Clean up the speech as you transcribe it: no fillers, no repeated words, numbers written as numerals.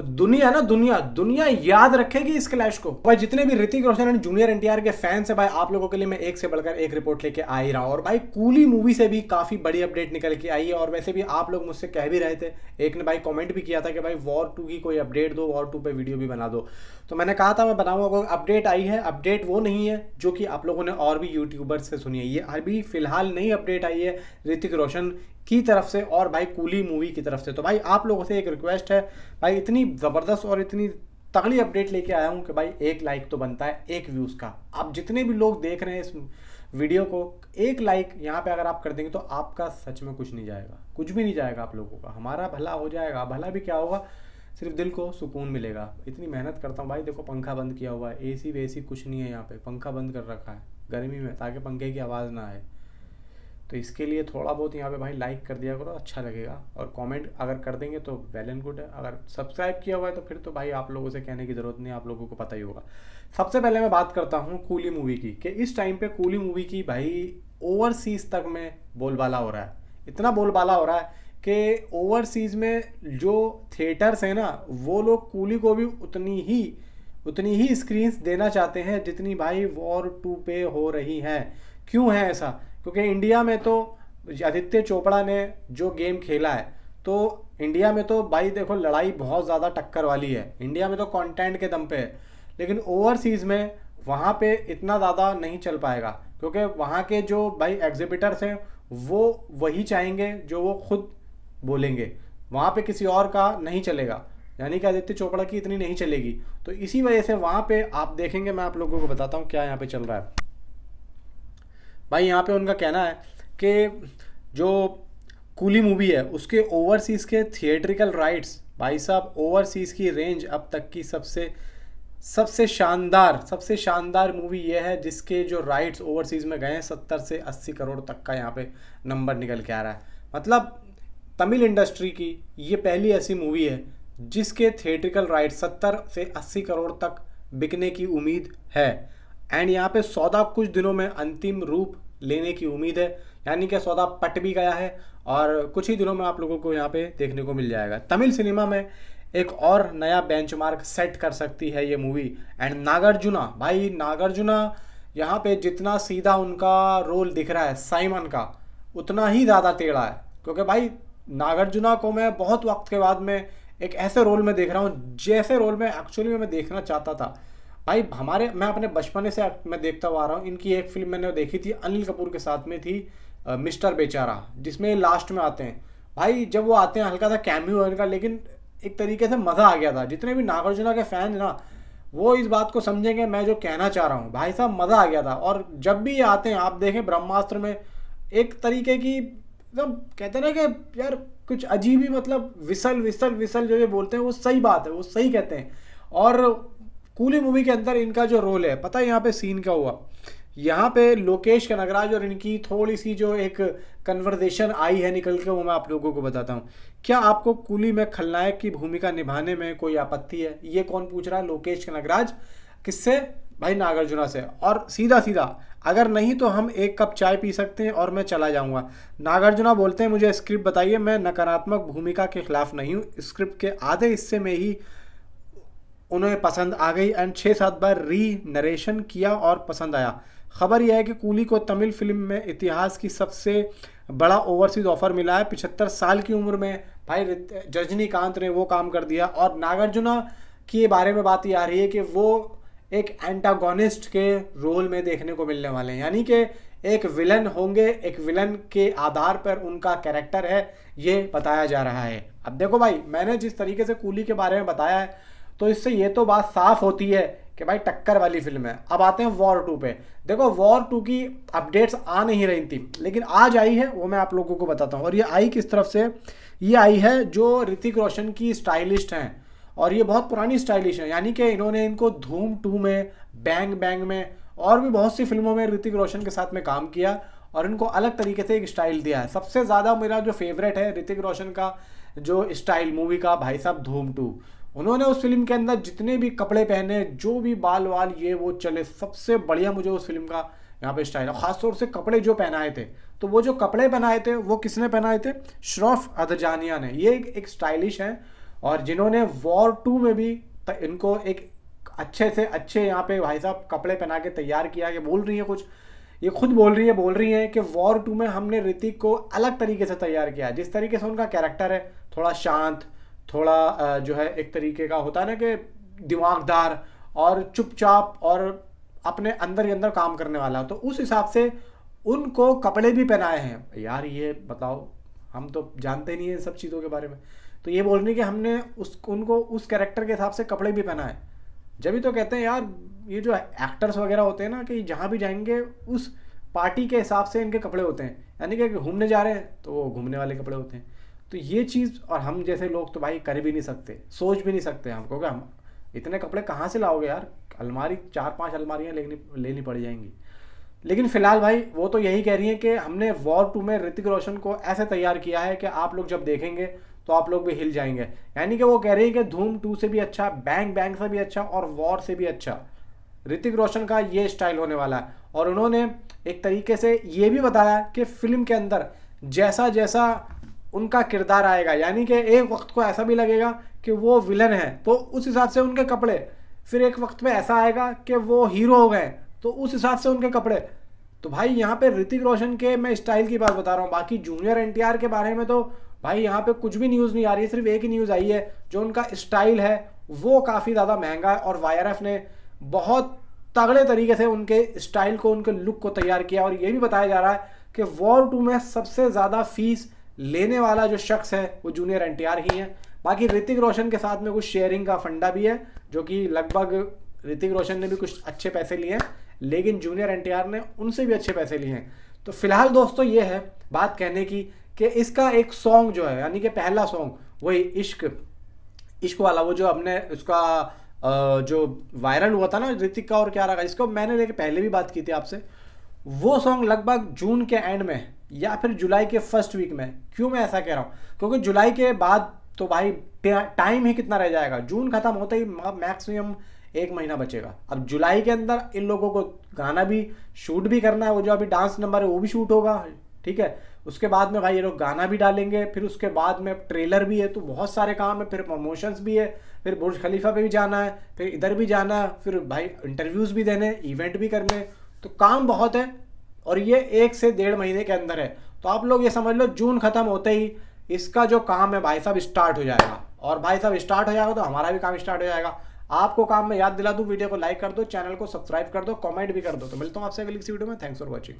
दुनिया ना दुनिया दुनिया याद रखेगी इस क्लैश को। भाई जितने भी ऋतिक रोशन एंड जूनियर एनटीआर के फैंस है भाई, आप लोगों के लिए मैं एक से बढ़कर एक रिपोर्ट लेके आ ही रहा हूँ। और भाई कूली मूवी से भी काफी बड़ी अपडेट निकल के आई है। और वैसे भी आप लोग मुझसे कह भी रहे थे, एक ने भाई कमेंट भी किया था कि भाई वॉर 2 की कोई अपडेट दो, वॉर 2 पे वीडियो भी बना दो। तो मैंने कहा था मैं बनाऊंगा। अपडेट आई है, अपडेट वो नहीं है जो कि आप लोगों ने और भी यूट्यूबर्स से सुनी है। ये अभी फिलहाल नई अपडेट आई है ऋतिक रोशन की तरफ से और भाई कूली मूवी की तरफ से। तो भाई आप लोगों से एक रिक्वेस्ट है भाई, इतनी ज़बरदस्त और इतनी तगड़ी अपडेट लेके आया हूँ कि भाई एक लाइक तो बनता है एक व्यूज़ का। आप जितने भी लोग देख रहे हैं इस वीडियो को, एक लाइक यहाँ पे अगर आप कर देंगे तो आपका सच में कुछ नहीं जाएगा, कुछ भी नहीं जाएगा आप लोगों का, हमारा भला हो जाएगा। भला भी क्या होगा, सिर्फ दिल को सुकून मिलेगा। इतनी मेहनत करता हूँ भाई, देखो पंखा बंद किया हुआ है, एसी वेसी कुछ नहीं है यहाँ पे, पंखा बंद कर रखा है गर्मी में ताकि पंखे की आवाज़ ना आए। तो इसके लिए थोड़ा बहुत यहाँ पे भाई लाइक कर दिया करो, अच्छा लगेगा। और कमेंट अगर कर देंगे तो वेल एंड गुड है। अगर सब्सक्राइब किया हुआ है तो फिर तो भाई आप लोगों से कहने की ज़रूरत नहीं, आप लोगों को पता ही होगा। सबसे पहले मैं बात करता हूँ कूली मूवी की, कि इस टाइम पे कूली मूवी की भाई ओवरसीज़ तक में बोलबाला हो रहा है। इतना बोलबाला हो रहा है कि ओवरसीज़ में जो थिएटर्स हैं ना, वो लोग कूली को भी उतनी ही स्क्रीन्स देना चाहते हैं जितनी भाई वॉर 2 पे हो रही हैं। क्यों है ऐसा? क्योंकि इंडिया में तो आदित्य चोपड़ा ने जो गेम खेला है, तो इंडिया में तो भाई देखो लड़ाई बहुत ज़्यादा टक्कर वाली है, इंडिया में तो कंटेंट के दम पे है। लेकिन ओवरसीज़ में वहाँ पे इतना ज़्यादा नहीं चल पाएगा, क्योंकि वहाँ के जो भाई एग्जिबिटर्स हैं वो वही चाहेंगे जो वो खुद बोलेंगे, वहाँ पे किसी और का नहीं चलेगा। यानी कि आदित्य चोपड़ा की इतनी नहीं चलेगी। तो इसी वजह से वहाँ पे आप देखेंगे, मैं आप लोगों को बताता हूँ क्या यहाँ पे चल रहा है। भाई यहाँ पे उनका कहना है कि जो कूली मूवी है उसके ओवरसीज़ के थिएट्रिकल राइट्स, भाई साहब ओवरसीज़ की रेंज अब तक की सबसे शानदार मूवी ये है जिसके जो राइट्स ओवरसीज़ में गए हैं 70 से 80 करोड़ तक का यहाँ पे नंबर निकल के आ रहा है। मतलब तमिल इंडस्ट्री की ये पहली ऐसी मूवी है जिसके थिएट्रिकल राइट 70 से 80 करोड़ तक बिकने की उम्मीद है। एंड यहाँ पे सौदा कुछ दिनों में अंतिम रूप लेने की उम्मीद है, यानी कि सौदा पट भी गया है और कुछ ही दिनों में आप लोगों को यहाँ पे देखने को मिल जाएगा। तमिल सिनेमा में एक और नया बेंचमार्क सेट कर सकती है ये मूवी। एंड नागार्जुना, भाई नागार्जुना यहाँ पे जितना सीधा उनका रोल दिख रहा है साइमन का, उतना ही ज़्यादा टेढ़ा है। क्योंकि भाई नागार्जुना को मैं बहुत वक्त के बाद में एक ऐसे रोल में देख रहा हूँ जैसे रोल में एक्चुअली मैं देखना चाहता था। भाई मैं अपने बचपने से मैं देखता हुआ आ रहा हूँ। इनकी एक फिल्म मैंने देखी थी अनिल कपूर के साथ में थी, मिस्टर बेचारा, जिसमें लास्ट में आते हैं। भाई जब वो आते हैं हल्का सा कैमियो है इनका, लेकिन एक तरीके से मज़ा आ गया था। जितने भी नागार्जुना के फैन ना वो इस बात को समझेंगे मैं जो कहना चाह रहा हूँ। भाई साहब मज़ा आ गया था। और जब भी ये आते हैं आप देखें ब्रह्मास्त्र में एक तरीके की मतलब कहते हैं ना कि यार कुछ अजीब ही, मतलब विसल विसल विसल जो ये बोलते हैं वो सही बात है, वो सही कहते हैं। और कूली मूवी के अंदर इनका जो रोल है, पता है यहाँ पे सीन क्या हुआ, यहाँ पे लोकेश कनगराज और इनकी थोड़ी सी जो एक कन्वर्सेशन आई है निकल के, वो मैं आप लोगों को बताता हूँ। क्या आपको कूली में खलनायक की भूमिका निभाने में कोई आपत्ति है? ये कौन पूछ रहा है? लोकेश कनगराज। किससे? भाई नागार्जुना से। और सीधा सीधा अगर नहीं तो हम एक कप चाय पी सकते हैं और मैं चला जाऊंगा। नागार्जुना बोलते हैं मुझे स्क्रिप्ट बताइए, मैं नकारात्मक भूमिका के खिलाफ नहीं हूँ। स्क्रिप्ट के आधे हिस्से में ही उन्हें पसंद आ गई एंड 6-7 बार री नरेशन किया और पसंद आया। खबर यह है कि कूली को तमिल फिल्म में इतिहास की सबसे बड़ा ओवरसीज ऑफर मिला है। 75 साल की उम्र में भाई रजनीकांत ने वो काम कर दिया। और नागार्जुना के बारे में बात ये आ रही है कि वो एक एंटागोनिस्ट के रोल में देखने को मिलने वाले हैं, यानी कि एक विलन होंगे, एक विलन के आधार पर उनका कैरेक्टर है, ये बताया जा रहा है। अब देखो भाई मैंने जिस तरीके से कूली के बारे में बताया है तो इससे ये तो बात साफ होती है कि भाई टक्कर वाली फिल्म है। अब आते हैं वॉर 2 पे। देखो वॉर 2 की अपडेट्स आ नहीं रही थी, लेकिन आज आई है, वो मैं आप लोगों को बताता हूँ। और ये आई किस तरफ से? ये आई है जो ऋतिक रोशन की स्टाइलिस्ट हैं, और ये बहुत पुरानी स्टाइलिश है। यानी कि इन्होंने इनको धूम 2 में, बैंग बैंग में और भी बहुत सी फिल्मों में ऋतिक रोशन के साथ में काम किया और इनको अलग तरीके से एक स्टाइल दिया है। सबसे ज़्यादा मेरा जो फेवरेट है ऋतिक रोशन का जो स्टाइल मूवी का, भाई साहब धूम 2। उन्होंने उस फिल्म के अंदर जितने भी कपड़े पहने, जो भी बाल वाल ये वो चले, सबसे बढ़िया मुझे उस फिल्म का यहाँ पे स्टाइल है। खासतौर से कपड़े जो पहनाए थे, तो वो जो कपड़े पहनाए थे वो किसने पहनाए थे? श्रॉफ अदजानिया ने। ये एक स्टाइलिश है और जिन्होंने वॉर 2 में भी इनको एक अच्छे से अच्छे यहाँ पे भाई साहब कपड़े पहना के तैयार किया। ये बोल रही है कुछ, ये खुद बोल रही है कि वॉर 2 में हमने ऋतिक को अलग तरीके से तैयार किया। जिस तरीके से उनका कैरेक्टर है, थोड़ा शांत, थोड़ा जो है एक तरीके का होता है ना कि दिमागदार और चुपचाप और अपने अंदर ही अंदर काम करने वाला, तो उस हिसाब से उनको कपड़े भी पहनाए हैं। यार ये बताओ, हम तो जानते नहीं है इन सब चीज़ों के बारे में। तो ये बोलने कि हमने उनको उस कैरेक्टर के हिसाब से कपड़े भी पहनाए, जब भी तो कहते हैं यार ये जो एक्टर्स वगैरह होते हैं ना कि जहाँ भी जाएंगे उस पार्टी के हिसाब से इनके कपड़े होते हैं, यानी कि घूमने जा रहे हैं तो वो घूमने वाले कपड़े होते हैं। तो ये चीज़ और हम जैसे लोग तो भाई कर भी नहीं सकते, सोच भी नहीं सकते हमको कि हम इतने कपड़े कहाँ से लाओगे यार, अलमारी 4-5 अलमारियाँ लेनी पड़ जाएंगी। लेकिन फिलहाल भाई वो तो यही कह रही है कि हमने वॉर 2 में ऋतिक रोशन को ऐसे तैयार किया है कि आप लोग जब देखेंगे तो आप लोग भी हिल जाएंगे। यानी कि वो कह रही है कि धूम 2 से भी अच्छा, बैंग बैंग से भी अच्छा और वॉर से भी अच्छा ऋतिक रोशन का ये स्टाइल होने वाला है। और उन्होंने एक तरीके से ये भी बताया कि फिल्म के अंदर जैसा जैसा उनका किरदार आएगा, यानी कि एक वक्त को ऐसा भी लगेगा कि वो विलन है तो उस हिसाब से उनके कपड़े, फिर एक वक्त में ऐसा आएगा कि वो हीरो हो गए तो उस हिसाब से उनके कपड़े। तो भाई यहाँ पे ऋतिक रोशन के मैं स्टाइल की बात बता रहा हूँ, बाकी जूनियर एनटीआर के बारे में तो भाई यहाँ पे कुछ भी न्यूज़ नहीं आ रही है। सिर्फ एक ही न्यूज़ आई है, जो उनका स्टाइल है वो काफ़ी ज़्यादा महंगा है और वाईआरएफ ने बहुत तगड़े तरीके से उनके स्टाइल को, उनके लुक को तैयार किया। और ये भी बताया जा रहा है कि वॉर 2 में सबसे ज़्यादा फीस लेने वाला जो शख्स है वो जूनियर एनटीआर ही है। बाकी ऋतिक रोशन के साथ में कुछ शेयरिंग का फंडा भी है, जो कि लगभग ऋतिक रोशन ने भी कुछ अच्छे पैसे लिए हैं, लेकिन जूनियर एनटीआर ने उनसे भी अच्छे पैसे लिए हैं। तो फिलहाल दोस्तों ये है बात कहने की कि इसका एक सॉन्ग जो है, यानी कि पहला सॉन्ग वही इश्क वाला, वो जो हमने उसका जो वायरल हुआ था ना ऋतिक का और क्या रहा, इसको मैंने लेके पहले भी बात की थी आपसे, वो सॉन्ग लगभग जून के एंड में या फिर जुलाई के फर्स्ट वीक में। क्यों मैं ऐसा कह रहा हूँ, क्योंकि जुलाई के बाद तो भाई टाइम ही कितना रह जाएगा, जून खत्म होते ही मैक्सिमम 1 महीना बचेगा। अब जुलाई के अंदर इन लोगों को गाना भी शूट भी करना है, वो जो अभी डांस नंबर है वो भी शूट होगा, ठीक है। उसके बाद में भाई ये लोग गाना भी डालेंगे, फिर उसके बाद में ट्रेलर भी है, तो बहुत सारे काम है, फिर प्रमोशंस भी है, फिर बुर्ज खलीफा पे भी जाना है, फिर इधर भी जाना है, फिर भाई इंटरव्यूज़ भी देने, इवेंट भी करने, तो काम बहुत है। और ये 1 से 1.5 महीने के अंदर है, तो आप लोग ये समझ लो जून खत्म होते ही इसका जो काम है भाई साहब स्टार्ट हो जाएगा। और भाई साहब स्टार्ट हो जाएगा तो हमारा भी काम स्टार्ट हो जाएगा। आपको काम में याद दिला दूं, वीडियो को लाइक कर दो, चैनल को सब्सक्राइब कर दो, कमेंट भी कर दो। तो मिलता हूं आपसे अगली किसी वीडियो में। Thanks for watching.